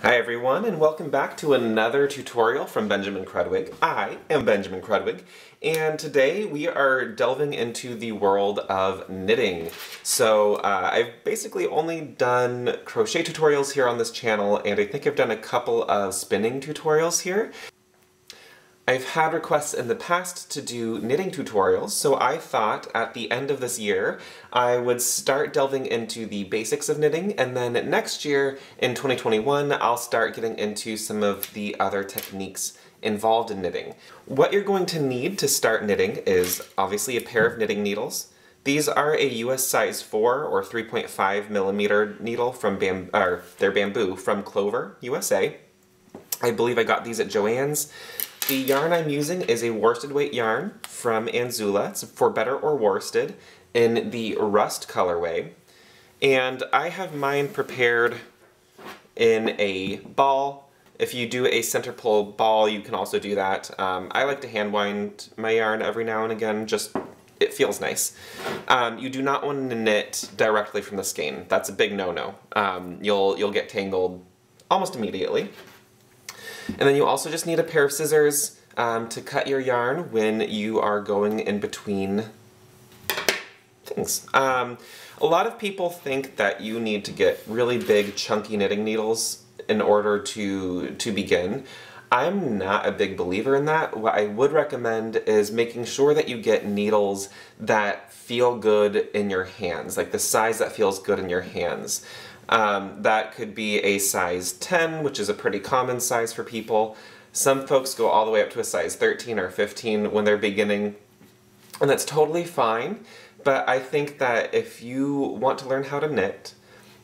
Hi everyone, and welcome back to another tutorial from Benjamin Krudwig. I am Benjamin Krudwig, and today we are delving into the world of knitting. So I've basically only done crochet tutorials here on this channel, and I think I've done a couple of spinning tutorials here. I've had requests in the past to do knitting tutorials, so I thought at the end of this year I would start delving into the basics of knitting, and then next year in 2021 I'll start getting into some of the other techniques involved in knitting. What you're going to need to start knitting is obviously a pair of knitting needles. These are a US size 4 or 3.5 millimeter needle from they're bamboo from Clover, USA. I believe I got these at Joann's. The yarn I'm using is a worsted weight yarn from Anzula. It's for better or worsted in the rust colorway. And I have mine prepared in a ball. If you do a center pull ball, you can also do that. I like to hand wind my yarn every now and again, just it feels nice. You do not want to knit directly from the skein. That's a big no-no. You'll get tangled almost immediately. And then you also just need a pair of scissors to cut your yarn when you are going in between things. A lot of people think that you need to get really big chunky knitting needles in order to begin. I'm not a big believer in that. What I would recommend is making sure that you get needles that feel good in your hands, like the size that feels good in your hands. That could be a size 10, which is a pretty common size for people. Some folks go all the way up to a size 13 or 15 when they're beginning, and that's totally fine. But I think that if you want to learn how to knit,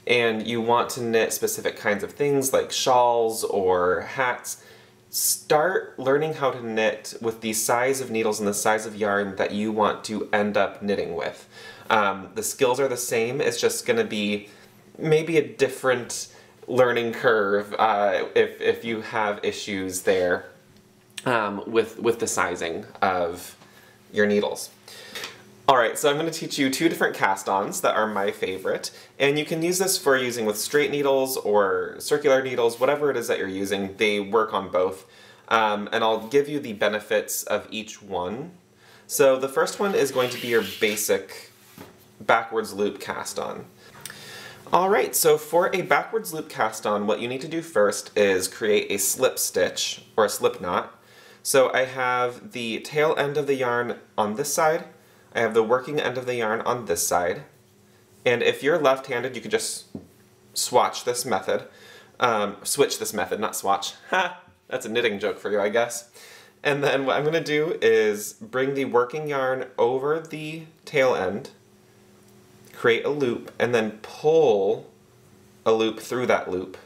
and you want to knit specific kinds of things like shawls or hats, start learning how to knit with the size of needles and the size of yarn that you want to end up knitting with. The skills are the same, it's just going to be maybe a different learning curve if you have issues there with the sizing of your needles. Alright, so I'm going to teach you two different cast-ons that are my favorite, and you can use this for using with straight needles or circular needles, whatever it is that you're using, they work on both. And I'll give you the benefits of each one. So the first one is going to be your basic backwards loop cast-on. Alright, so for a backwards loop cast on, what you need to do first is create a slip stitch, or a slip knot. So I have the tail end of the yarn on this side, I have the working end of the yarn on this side, and if you're left-handed you can just switch this method, not swatch. Ha! That's a knitting joke for you, I guess. And then what I'm going to do is bring the working yarn over the tail end, create a loop, and then pull a loop through that loop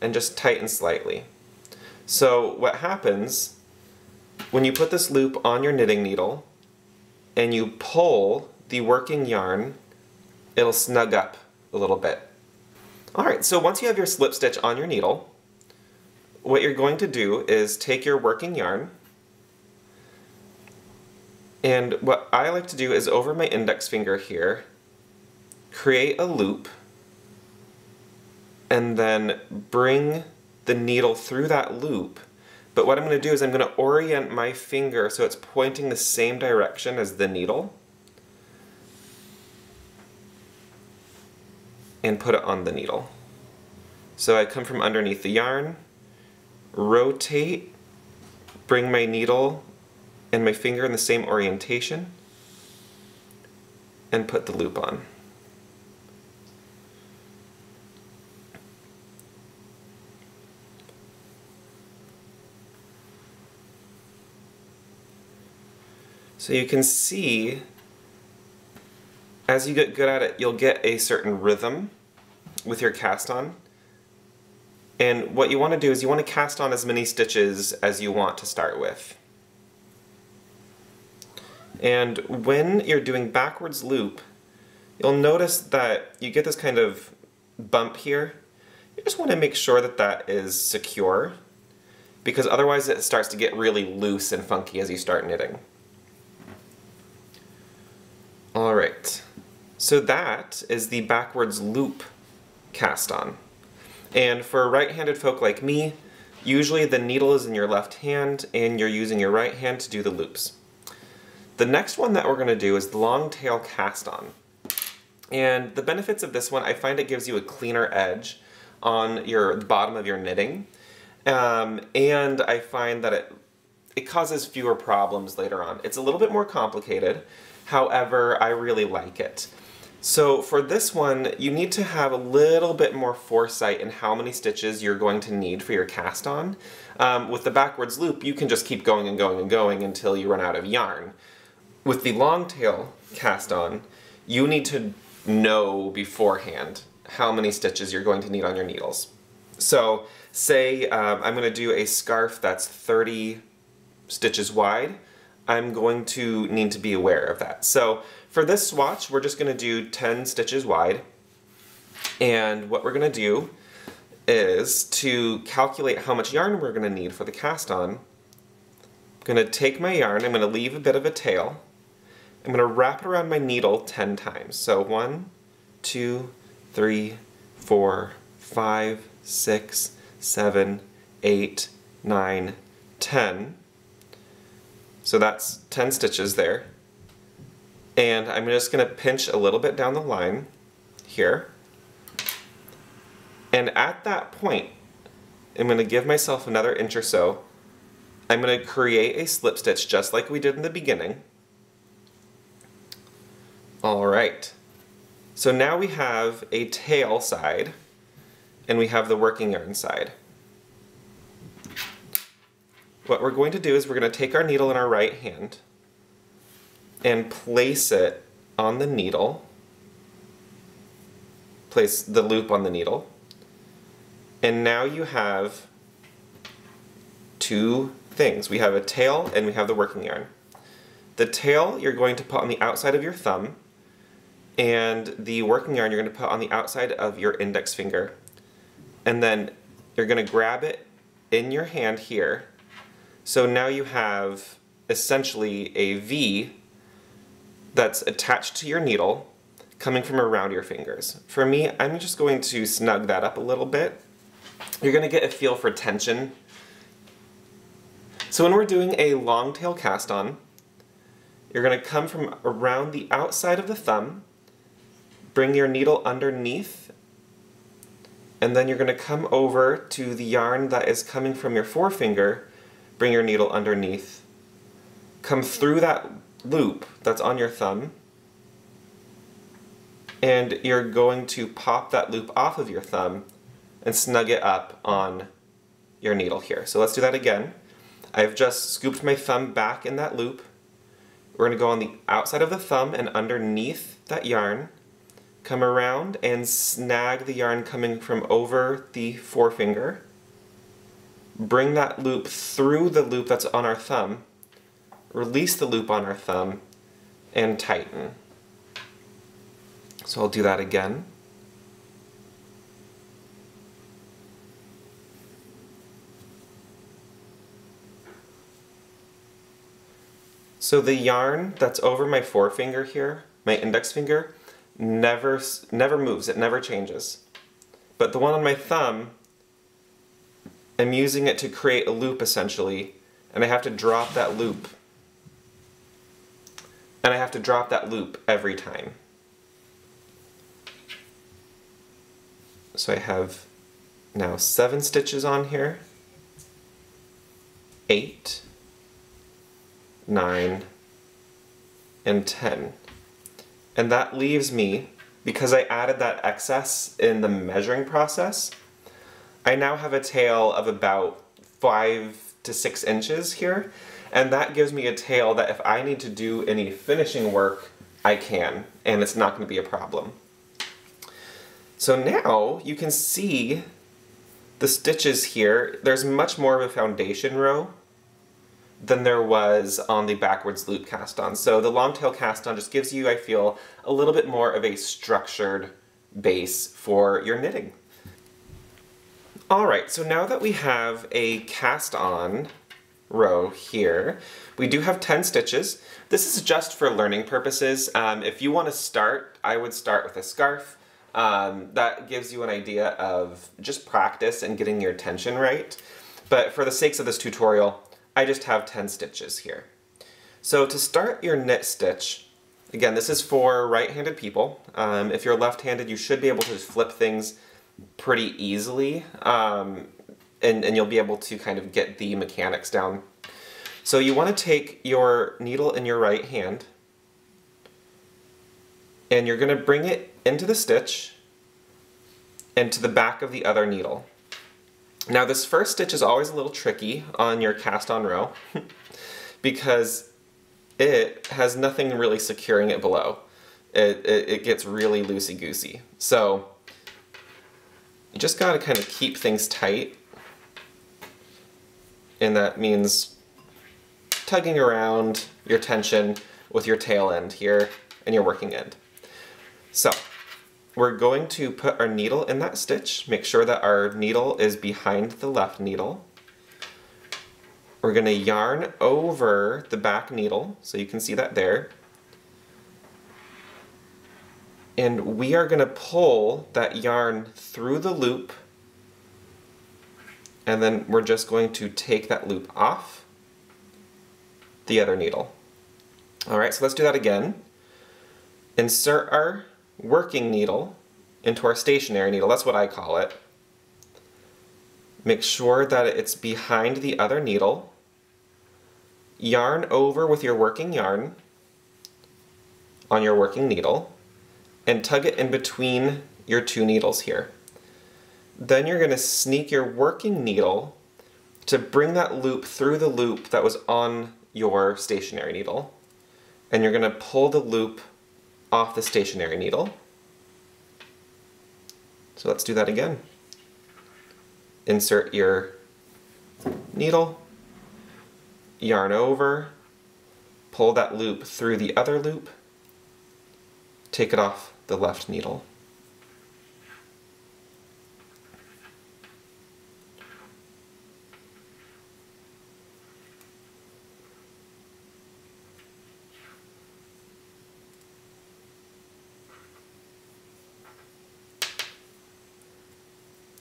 and just tighten slightly. So what happens when you put this loop on your knitting needle and you pull the working yarn, it'll snug up a little bit. Alright, so once you have your slip stitch on your needle, what you're going to do is take your working yarn, and what I like to do is over my index finger here, create a loop, and then bring the needle through that loop. But what I'm going to do is I'm going to orient my finger so it's pointing the same direction as the needle, and put it on the needle. So I come from underneath the yarn, rotate, bring my needle and my finger in the same orientation, and put the loop on. So you can see, as you get good at it, you'll get a certain rhythm with your cast on. And what you want to do is you want to cast on as many stitches as you want to start with. And when you're doing backwards loop, you'll notice that you get this kind of bump here. You just want to make sure that that is secure, because otherwise it starts to get really loose and funky as you start knitting. Alright, so that is the backwards loop cast on. And for right-handed folk like me, usually the needle is in your left hand and you're using your right hand to do the loops. The next one that we're going to do is the long tail cast on. And the benefits of this one, I find it gives you a cleaner edge on the bottom of your knitting. And I find that it causes fewer problems later on. It's a little bit more complicated, however, I really like it. So for this one, you need to have a little bit more foresight in how many stitches you're going to need for your cast on. With the backwards loop, you can just keep going and going and going until you run out of yarn. With the long tail cast on, you need to know beforehand how many stitches you're going to need on your needles. So say I'm going to do a scarf that's 30 stitches wide, I'm going to need to be aware of that. So for this swatch, we're just going to do 10 stitches wide. And what we're going to do is to calculate how much yarn we're going to need for the cast on. I'm going to take my yarn, I'm going to leave a bit of a tail. I'm going to wrap it around my needle 10 times. So 1, 2, 3, 4, 5, 6, 7, 8, 9, 10. So that's 10 stitches there. And I'm just going to pinch a little bit down the line here. And at that point, I'm going to give myself another inch or so. I'm going to create a slip stitch just like we did in the beginning. Alright, so now we have a tail side and we have the working yarn side. What we're going to do is we're going to take our needle in our right hand and place it on the needle, place the loop on the needle, and now you have two things. We have a tail and we have the working yarn. The tail you're going to put on the outside of your thumb, and the working yarn you're going to put on the outside of your index finger. And then you're going to grab it in your hand here. So now you have essentially a V that's attached to your needle coming from around your fingers. For me, I'm just going to snug that up a little bit. You're going to get a feel for tension. So when we're doing a long tail cast on, you're going to come from around the outside of the thumb, bring your needle underneath, and then you're going to come over to the yarn that is coming from your forefinger, bring your needle underneath, come through that loop that's on your thumb, and you're going to pop that loop off of your thumb and snug it up on your needle here. So let's do that again. I've just scooped my thumb back in that loop. We're going to go on the outside of the thumb and underneath that yarn, come around and snag the yarn coming from over the forefinger, bring that loop through the loop that's on our thumb, release the loop on our thumb, and tighten. So I'll do that again. So the yarn that's over my forefinger here, my index finger, never moves, it never changes. But the one on my thumb, I'm using it to create a loop essentially, and I have to drop that loop. And I have to drop that loop every time. So I have now 7 stitches on here, 8, 9, and 10. And that leaves me, because I added that excess in the measuring process, I now have a tail of about 5 to 6 inches here, and that gives me a tail that if I need to do any finishing work, I can, and it's not going to be a problem. So now you can see the stitches here. There's much more of a foundation row than there was on the backwards loop cast on. So the long tail cast on just gives you, I feel, a little bit more of a structured base for your knitting. Alright, so now that we have a cast on row here, we do have 10 stitches. This is just for learning purposes. If you want to start, I would start with a scarf. that gives you an idea of just practice and getting your tension right. But for the sakes of this tutorial, I just have 10 stitches here. So to start your knit stitch, again, this is for right-handed people. If you're left-handed, you should be able to just flip things pretty easily, and you'll be able to kind of get the mechanics down. So you want to take your needle in your right hand, and you're going to bring it into the stitch and to the back of the other needle. Now this first stitch is always a little tricky on your cast on row because it has nothing really securing it below. It gets really loosey-goosey. So you just got to kind of keep things tight, and that means tugging around your tension with your tail end here and your working end. So we're going to put our needle in that stitch, make sure that our needle is behind the left needle. We're going to yarn over the back needle, so you can see that there. And we are going to pull that yarn through the loop, and then we're just going to take that loop off the other needle. Alright, so let's do that again. Insert our working needle into our stationary needle, that's what I call it. Make sure that it's behind the other needle. Yarn over with your working yarn on your working needle and tug it in between your two needles here. Then you're going to sneak your working needle to bring that loop through the loop that was on your stationary needle, and you're going to pull the loop off the stationary needle. So let's do that again. Insert your needle, yarn over, pull that loop through the other loop, take it off the left needle.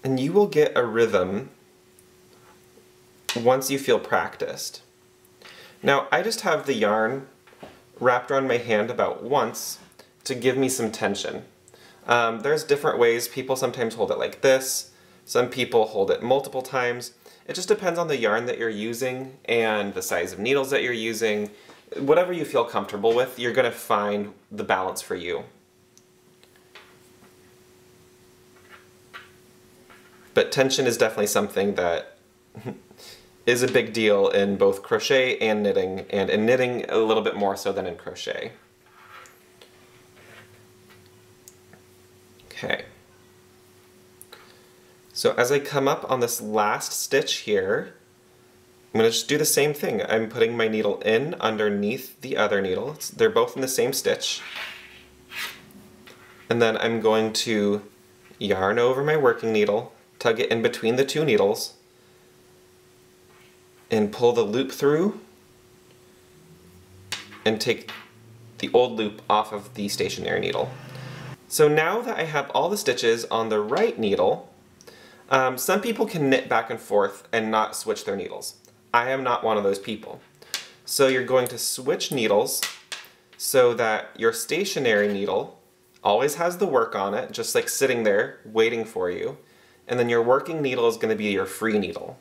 And you will get a rhythm once you feel practiced. Now, I just have the yarn wrapped around my hand about once to give me some tension. There's different ways. People sometimes hold it like this. Some people hold it multiple times. It just depends on the yarn that you're using and the size of needles that you're using. Whatever you feel comfortable with, you're going to find the balance for you. But tension is definitely something that is a big deal in both crochet and in knitting a little bit more so than in crochet. Okay. So as I come up on this last stitch here, I'm going to just do the same thing. I'm putting my needle in underneath the other needle. They're both in the same stitch. And then I'm going to yarn over my working needle, tug it in between the two needles, and pull the loop through and take the old loop off of the stationary needle. So now that I have all the stitches on the right needle, some people can knit back and forth and not switch their needles. I am not one of those people. So you're going to switch needles so that your stationary needle always has the work on it, just like sitting there waiting for you. And then your working needle is going to be your free needle.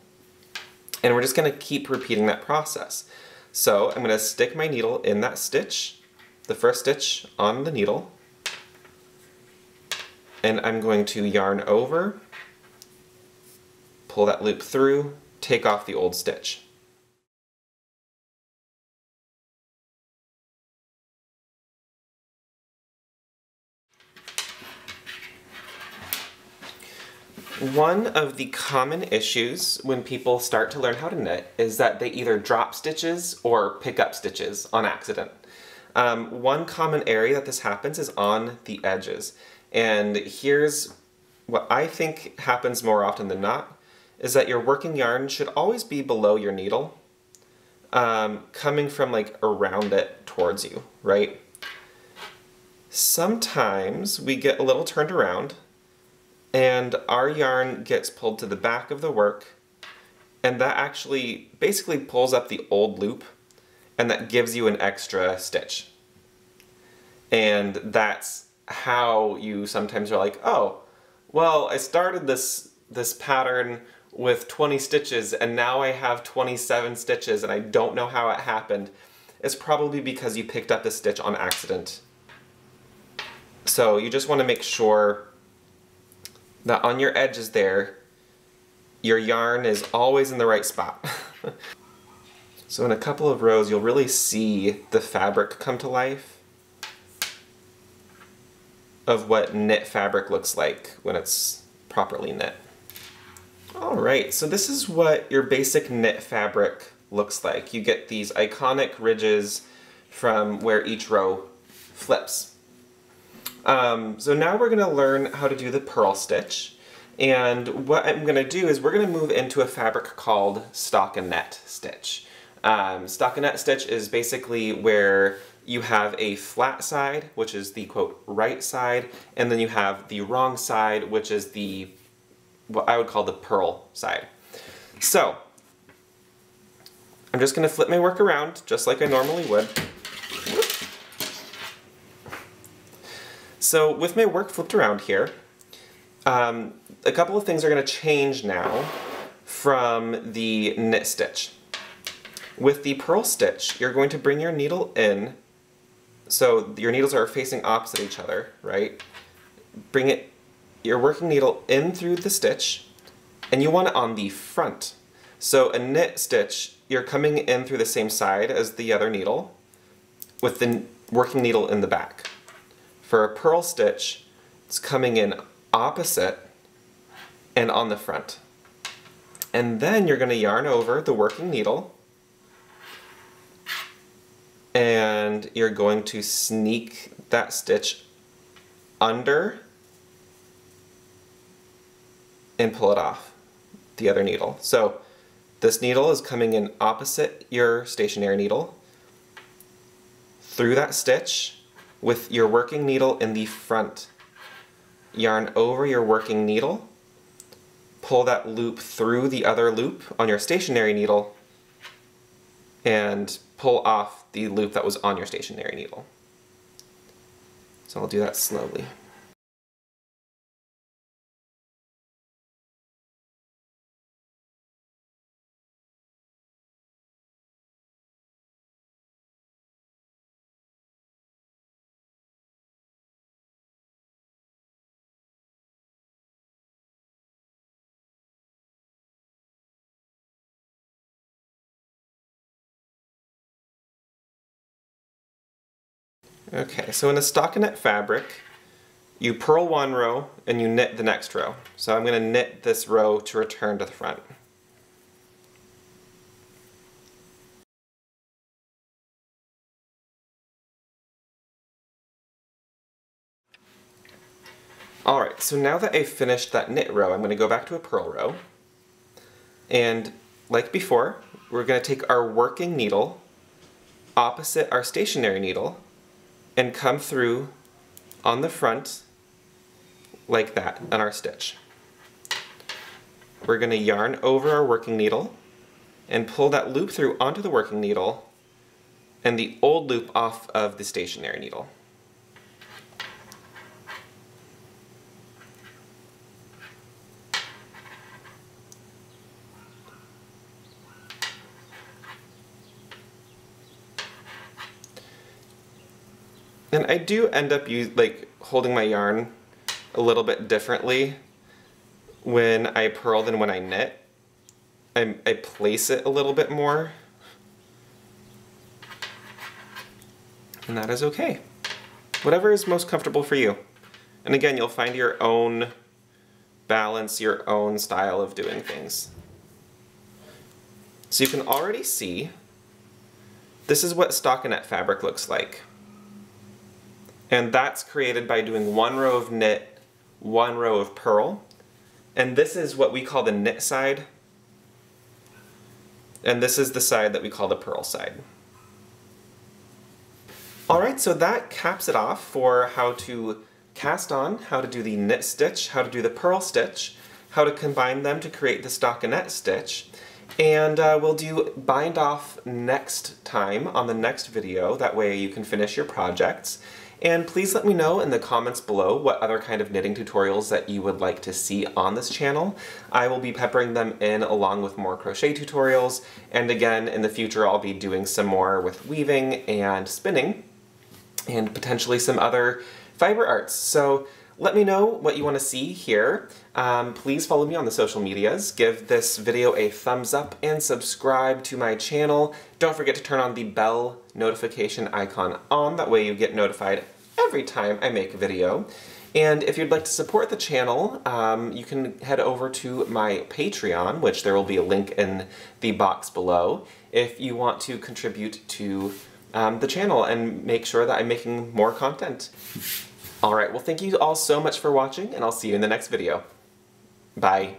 And we're just going to keep repeating that process. So I'm going to stick my needle in that stitch, the first stitch on the needle, and I'm going to yarn over, pull that loop through, take off the old stitch. One of the common issues when people start to learn how to knit is that they either drop stitches or pick up stitches on accident. One common area that this happens is on the edges. And here's what I think happens more often than not, is that your working yarn should always be below your needle, coming from like around it towards you, right? sometimes we get a little turned around and our yarn gets pulled to the back of the work, and that actually basically pulls up the old loop, and that gives you an extra stitch. And that's how you sometimes are like, oh, well, I started this pattern with 20 stitches and now I have 27 stitches and I don't know how it happened. It's probably because you picked up the stitch on accident. So you just want to make sure that on your edges there, your yarn is always in the right spot. So in a couple of rows, you'll really see the fabric come to life of what knit fabric looks like when it's properly knit. Alright, so this is what your basic knit fabric looks like. You get these iconic ridges from where each row flips. So now we're going to learn how to do the purl stitch. And what I'm going to do is we're going to move into a fabric called stockinette stitch. Stockinette stitch is basically where you have a flat side, which is the quote right side, and then you have the wrong side, which is the what I would call the purl side. So I'm just going to flip my work around just like I normally would. So with my work flipped around here, a couple of things are going to change now from the knit stitch. With the purl stitch, you're going to bring your needle in, so your needles are facing opposite each other, right? Bring your working needle in through the stitch, and you want it on the front. So a knit stitch, you're coming in through the same side as the other needle, with the working needle in the back. For a purl stitch, it's coming in opposite and on the front. And then you're going to yarn over the working needle, and you're going to sneak that stitch under and pull it off the other needle. So this needle is coming in opposite your stationary needle, through that stitch with your working needle in the front. Yarn over your working needle, pull that loop through the other loop on your stationary needle, and pull off the loop that was on your stationary needle. So I'll do that slowly. Okay, so in a stockinette fabric, you purl one row and you knit the next row. So I'm going to knit this row to return to the front. Alright, so now that I've finished that knit row, I'm going to go back to a purl row. And like before, we're going to take our working needle opposite our stationary needle and come through on the front like that on our stitch. We're going to yarn over our working needle and pull that loop through onto the working needle and the old loop off of the stationary needle. And I do end up holding my yarn a little bit differently when I purl than when I knit. I place it a little bit more, and that is okay. Whatever is most comfortable for you. And again, you'll find your own balance, your own style of doing things. So you can already see this is what stockinette fabric looks like. And that's created by doing one row of knit, one row of purl. And this is what we call the knit side. And this is the side that we call the purl side. Alright, so that caps it off for how to cast on, how to do the knit stitch, how to do the purl stitch, how to combine them to create the stockinette stitch, and we'll do bind off next time on the next video, that way you can finish your projects. And please let me know in the comments below what other kind of knitting tutorials that you would like to see on this channel. I will be peppering them in along with more crochet tutorials, and again in the future I'll be doing some more with weaving and spinning, and potentially some other fiber arts. So let me know what you want to see here. Please follow me on the social medias, give this video a thumbs up, and subscribe to my channel. Don't forget to turn on the bell notification icon on, that way you get notified every time I make a video. And if you'd like to support the channel, you can head over to my Patreon, which there will be a link in the box below, if you want to contribute to the channel and make sure that I'm making more content. Alright, well thank you all so much for watching, and I'll see you in the next video. Bye.